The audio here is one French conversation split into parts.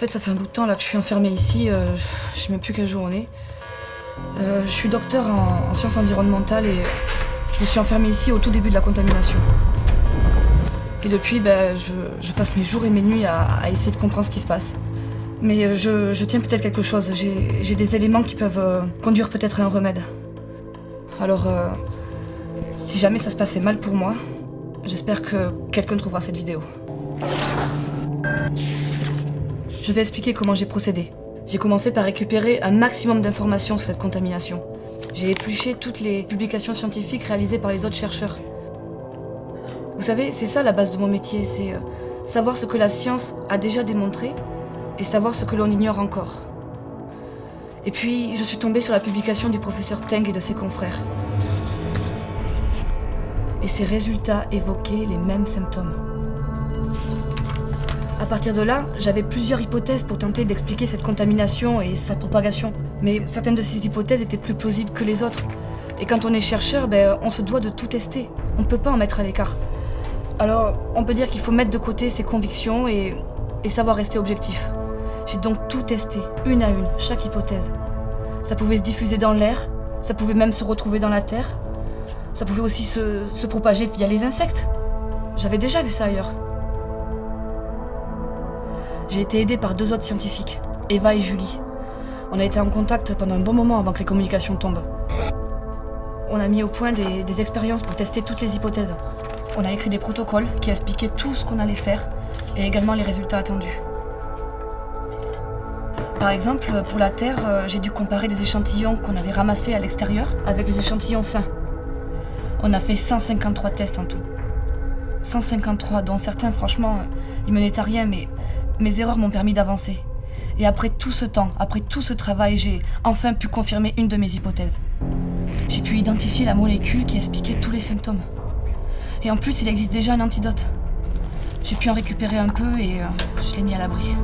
fait, ça fait un bout de temps là que je suis enfermée ici. Je sais même plus quel jour on est. Je suis docteur en sciences environnementales et je me suis enfermée ici au tout début de la contamination. Et depuis, je passe mes jours et mes nuits à essayer de comprendre ce qui se passe. Mais je tiens peut-être quelque chose. J'ai des éléments qui peuvent conduire peut-être à un remède. Alors, si jamais ça se passait mal pour moi, j'espère que quelqu'un trouvera cette vidéo. Je vais expliquer comment j'ai procédé. J'ai commencé par récupérer un maximum d'informations sur cette contamination. J'ai épluché toutes les publications scientifiques réalisées par les autres chercheurs. Vous savez, c'est ça la base de mon métier, c'est savoir ce que la science a déjà démontré et savoir ce que l'on ignore encore. Et puis, je suis tombée sur la publication du professeur Teng et de ses confrères. Et ces résultats évoquaient les mêmes symptômes. À partir de là, j'avais plusieurs hypothèses pour tenter d'expliquer cette contamination et sa propagation. Mais certaines de ces hypothèses étaient plus plausibles que les autres. Et quand on est chercheur, on se doit de tout tester. On ne peut pas en mettre à l'écart. Alors, on peut dire qu'il faut mettre de côté ses convictions et savoir rester objectif. J'ai donc tout testé, une à une, chaque hypothèse. Ça pouvait se diffuser dans l'air, ça pouvait même se retrouver dans la terre. Ça pouvait aussi se propager via les insectes. J'avais déjà vu ça ailleurs. J'ai été aidée par 2 autres scientifiques, Eva et Julie. On a été en contact pendant un bon moment avant que les communications tombent. On a mis au point des expériences pour tester toutes les hypothèses. On a écrit des protocoles qui expliquaient tout ce qu'on allait faire et également les résultats attendus. Par exemple, pour la Terre, j'ai dû comparer des échantillons qu'on avait ramassés à l'extérieur avec des échantillons sains. On a fait 153 tests en tout. 153, dont certains, franchement, ils menaient à rien, mais mes erreurs m'ont permis d'avancer. Et après tout ce temps, après tout ce travail, j'ai enfin pu confirmer une de mes hypothèses. J'ai pu identifier la molécule qui expliquait tous les symptômes. Et en plus, il existe déjà un antidote. J'ai pu en récupérer un peu et je l'ai mis à l'abri.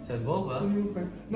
Ça se voit ou pas?